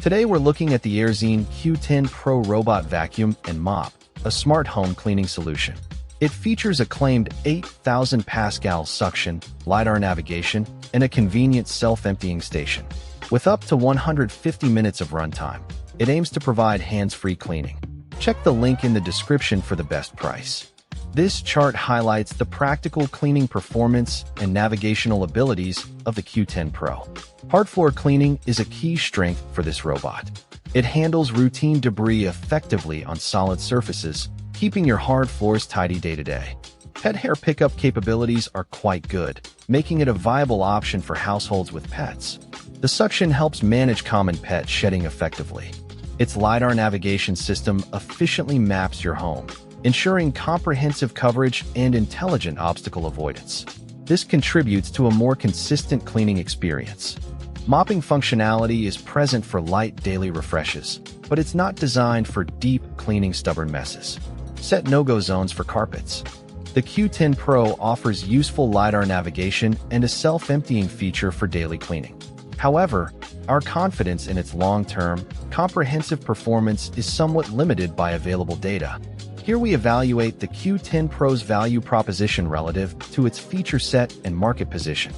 Today we're looking at the Airzeen Q10 Pro robot vacuum and mop, a smart home cleaning solution. It features a claimed 8,000 Pascal suction, LiDAR navigation, and a convenient self-emptying station. With up to 150 minutes of runtime, it aims to provide hands-free cleaning. Check the link in the description for the best price. This chart highlights the practical cleaning performance and navigational abilities of the Q10 Pro. Hard floor cleaning is a key strength for this robot. It handles routine debris effectively on solid surfaces, keeping your hard floors tidy day to day. Pet hair pickup capabilities are quite good, making it a viable option for households with pets. The suction helps manage common pet shedding effectively. Its LiDAR navigation system efficiently maps your home, ensuring comprehensive coverage and intelligent obstacle avoidance. This contributes to a more consistent cleaning experience. Mopping functionality is present for light daily refreshes, but it's not designed for deep cleaning stubborn messes. Set no-go zones for carpets. The Q10 Pro offers useful LiDAR navigation and a self-emptying feature for daily cleaning. However, our confidence in its long-term, comprehensive performance is somewhat limited by available data. Here we evaluate the Q10 Pro's value proposition relative to its feature set and market position.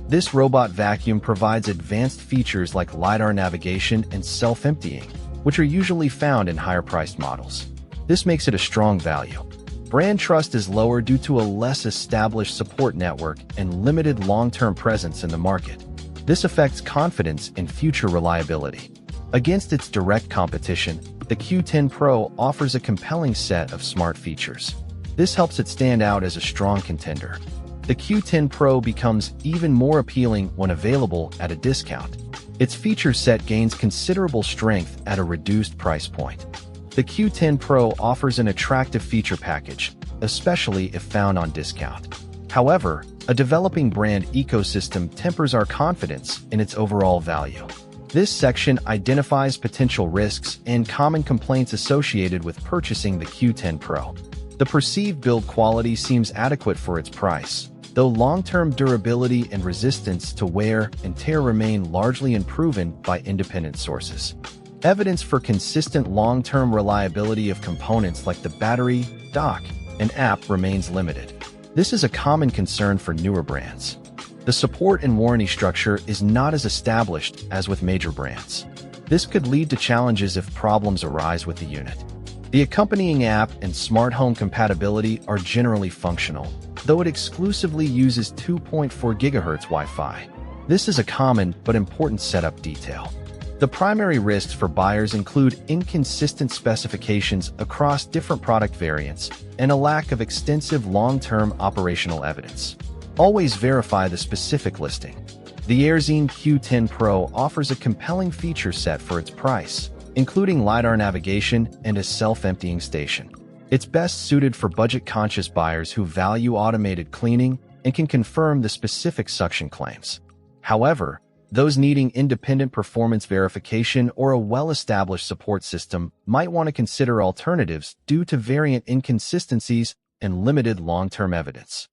This robot vacuum provides advanced features like LiDAR navigation and self-emptying, which are usually found in higher-priced models. This makes it a strong value. Brand trust is lower due to a less established support network and limited long-term presence in the market. This affects confidence in future reliability. Against its direct competition, the Q10 Pro offers a compelling set of smart features. This helps it stand out as a strong contender. The Q10 Pro becomes even more appealing when available at a discount. Its feature set gains considerable strength at a reduced price point. The Q10 Pro offers an attractive feature package, especially if found on discount. However, a developing brand ecosystem tempers our confidence in its overall value. This section identifies potential risks and common complaints associated with purchasing the Q10 Pro. The perceived build quality seems adequate for its price, though long-term durability and resistance to wear and tear remain largely unproven by independent sources. Evidence for consistent long-term reliability of components like the battery, dock, and app remains limited. This is a common concern for newer brands. The support and warranty structure is not as established as with major brands. This could lead to challenges if problems arise with the unit. The accompanying app and smart home compatibility are generally functional, though it exclusively uses 2.4 GHz Wi-Fi. This is a common but important setup detail. The primary risks for buyers include inconsistent specifications across different product variants and a lack of extensive long-term operational evidence. Always verify the specific listing. The Airzeen Q10 Pro offers a compelling feature set for its price, including LiDAR navigation and a self-emptying station. It's best suited for budget-conscious buyers who value automated cleaning and can confirm the specific suction claims. However, those needing independent performance verification or a well-established support system might want to consider alternatives due to variant inconsistencies and limited long-term evidence.